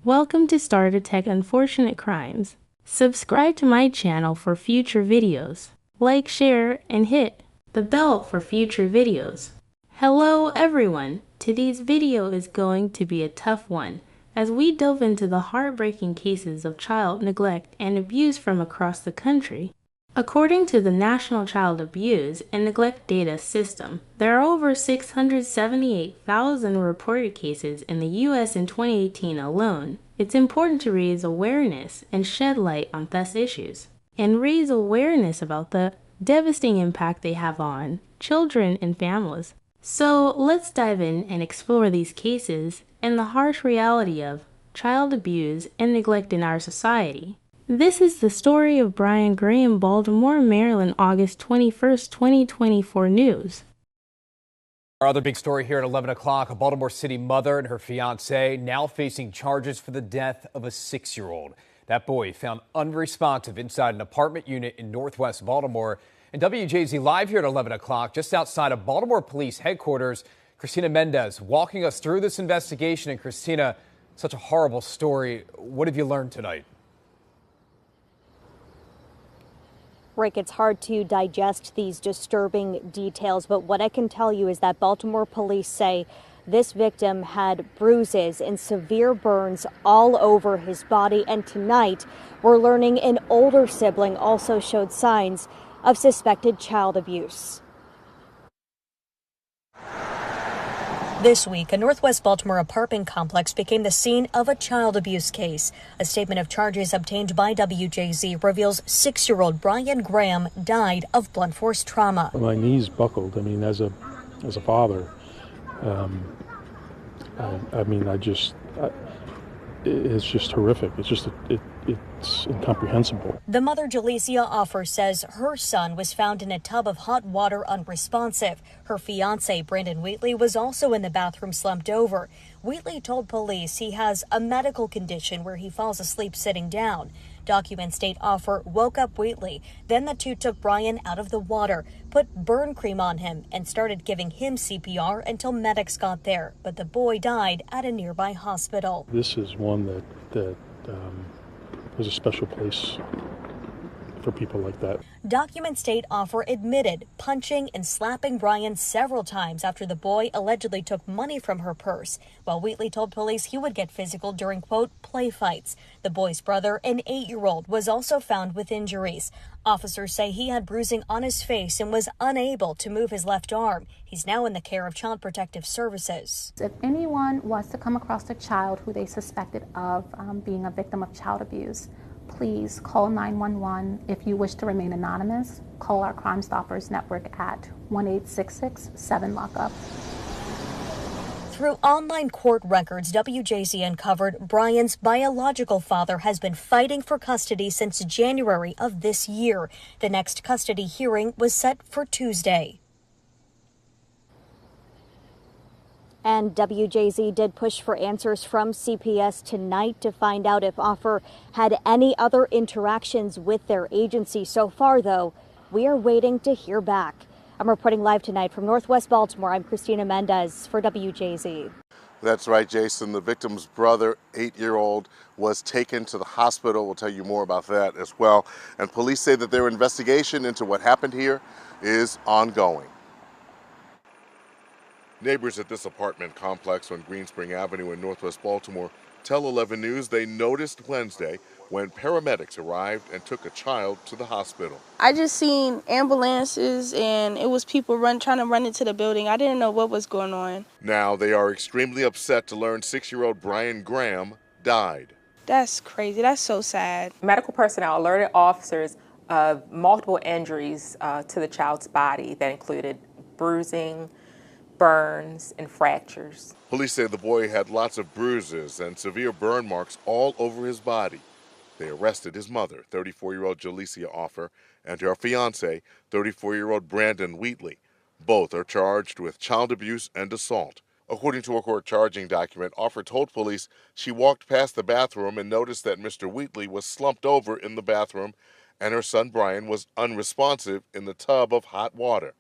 Welcome to Starter Tech Unfortunate Crimes. Subscribe to my channel for future videos. Like, share, and hit the bell for future videos. Hello everyone! Today's video is going to be a tough one as we delve into the heartbreaking cases of child neglect and abuse from across the country. According to the National Child Abuse and Neglect Data System, there are over 678,000 reported cases in the U.S. in 2018 alone. It's important to raise awareness and shed light on these issues, and raise awareness about the devastating impact they have on children and families. So let's dive in and explore these cases and the harsh reality of child abuse and neglect in our society. This is the story of Brian Graham, Baltimore, Maryland, August 21st, 2024 news. Our other big story here at 11 o'clock, a Baltimore City mother and her fiancé now facing charges for the death of a 6-year-old. That boy found unresponsive inside an apartment unit in northwest Baltimore. And WJZ live here at 11 o'clock, just outside of Baltimore Police headquarters, Christina Mendez walking us through this investigation. And Christina, such a horrible story. What have you learned tonight? Rick, it's hard to digest these disturbing details, but what I can tell you is that Baltimore police say this victim had bruises and severe burns all over his body. And tonight, we're learning an older sibling also showed signs of suspected child abuse. This week, a northwest Baltimore apartment complex became the scene of a child abuse case. A statement of charges obtained by WJZ reveals 6-year-old Brian Graham died of blunt force trauma. My knees buckled. I mean, as a father, it's just horrific. It's incomprehensible. The mother, Jalecia Offer, says her son was found in a tub of hot water unresponsive. Her fiancé, Brandon Wheatley, was also in the bathroom slumped over. Wheatley told police he has a medical condition where he falls asleep sitting down. Documents state Offer woke up Wheatley. Then the two took Brian out of the water, put burn cream on him, and started giving him CPR until medics got there. But the boy died at a nearby hospital. This is one that there's a special place for people like that. Documents state Offer admitted punching and slapping Brian several times after the boy allegedly took money from her purse, while Wheatley told police he would get physical during, quote, play fights. The boy's brother, an 8-year-old, was also found with injuries. Officers say he had bruising on his face and was unable to move his left arm. He's now in the care of Child Protective Services. If anyone was to come across a child who they suspected of being a victim of child abuse, please call 911. If you wish to remain anonymous, call our Crime Stoppers network at 1-866-7-LOCK-UP. Through online court records, WJZ uncovered Brian's biological father has been fighting for custody since January of this year. The next custody hearing was set for Tuesday. And WJZ did push for answers from CPS tonight to find out if Offer had any other interactions with their agency. So far, though, we are waiting to hear back. I'm reporting live tonight from Northwest Baltimore. I'm Christina Mendez for WJZ. That's right, Jason. The victim's brother, 8-year-old, was taken to the hospital. We'll tell you more about that as well. And police say that their investigation into what happened here is ongoing. Neighbors at this apartment complex on Greenspring Avenue in northwest Baltimore tell 11 News they noticed Wednesday when paramedics arrived and took a child to the hospital. I just seen ambulances and it was people trying to run into the building. I didn't know what was going on. Now they are extremely upset to learn 6-year-old Brian Graham died. That's crazy. That's so sad. Medical personnel alerted officers of multiple injuries to the child's body that included bruising, burns, and fractures. Police say the boy had lots of bruises and severe burn marks all over his body. They arrested his mother, 34-year-old Jalecia Offer, and her fiancé, 34-year-old Brandon Wheatley. Both are charged with child abuse and assault. According to a court charging document, Offer told police she walked past the bathroom and noticed that Mr. Wheatley was slumped over in the bathroom and her son Brian was unresponsive in the tub of hot water.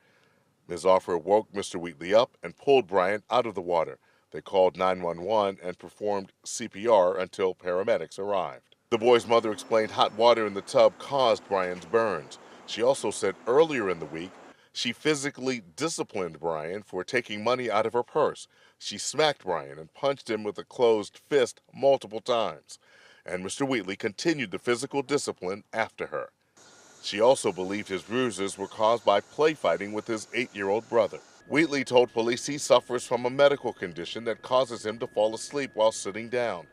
Ms. Offer woke Mr. Wheatley up and pulled Brian out of the water. They called 911 and performed CPR until paramedics arrived. The boy's mother explained hot water in the tub caused Brian's burns. She also said earlier in the week she physically disciplined Brian for taking money out of her purse. She smacked Brian and punched him with a closed fist multiple times. And Mr. Wheatley continued the physical discipline after her. She also believed his bruises were caused by play fighting with his 8-year-old brother. Wheatley told police he suffers from a medical condition that causes him to fall asleep while sitting down.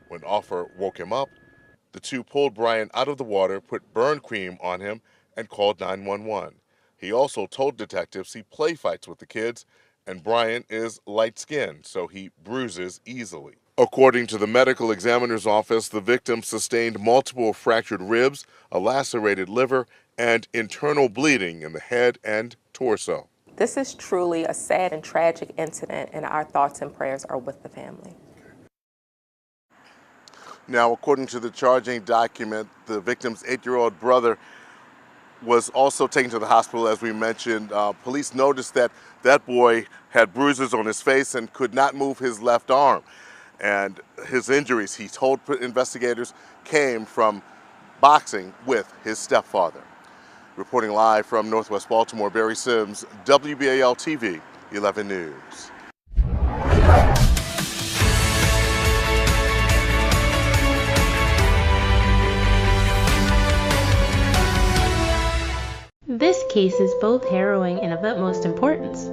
When Offer woke him up, the two pulled Brian out of the water, put burn cream on him, and called 911. He also told detectives he play fights with the kids, and Brian is light-skinned, so he bruises easily. According to the medical examiner's office, the victim sustained multiple fractured ribs, a lacerated liver, and internal bleeding in the head and torso. This is truly a sad and tragic incident, and our thoughts and prayers are with the family. Now, according to the charging document, the victim's 8-year-old brother was also taken to the hospital, as we mentioned. Police noticed that that boy had bruises on his face and could not move his left arm. And his injuries, he told investigators, came from boxing with his stepfather. Reporting live from Northwest Baltimore, Barry Sims, WBAL TV 11 News. This case is both harrowing and of utmost importance.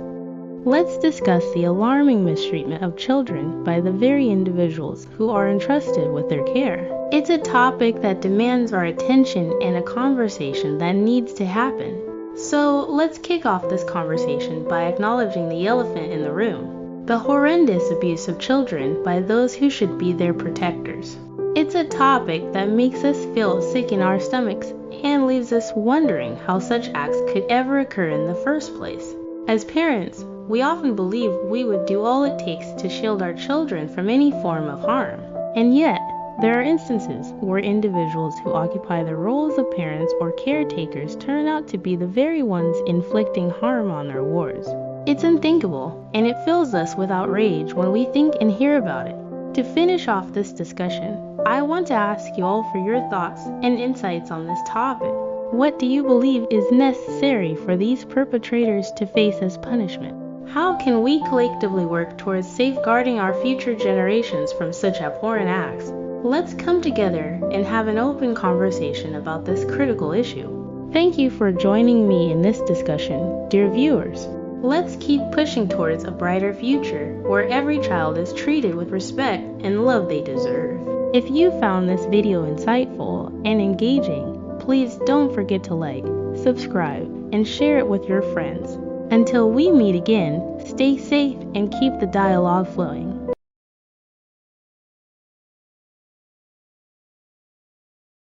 Let's discuss the alarming mistreatment of children by the very individuals who are entrusted with their care. It's a topic that demands our attention and a conversation that needs to happen. So let's kick off this conversation by acknowledging the elephant in the room, the horrendous abuse of children by those who should be their protectors. It's a topic that makes us feel sick in our stomachs and leaves us wondering how such acts could ever occur in the first place. As parents, we often believe we would do all it takes to shield our children from any form of harm. And yet, there are instances where individuals who occupy the roles of parents or caretakers turn out to be the very ones inflicting harm on their wards. It's unthinkable, and it fills us with outrage when we think and hear about it. To finish off this discussion, I want to ask you all for your thoughts and insights on this topic. What do you believe is necessary for these perpetrators to face as punishment? How can we collectively work towards safeguarding our future generations from such abhorrent acts? Let's come together and have an open conversation about this critical issue. Thank you for joining me in this discussion, dear viewers. Let's keep pushing towards a brighter future where every child is treated with respect and love they deserve. If you found this video insightful and engaging, please don't forget to like, subscribe, and share it with your friends. Until we meet again, stay safe and keep the dialogue flowing.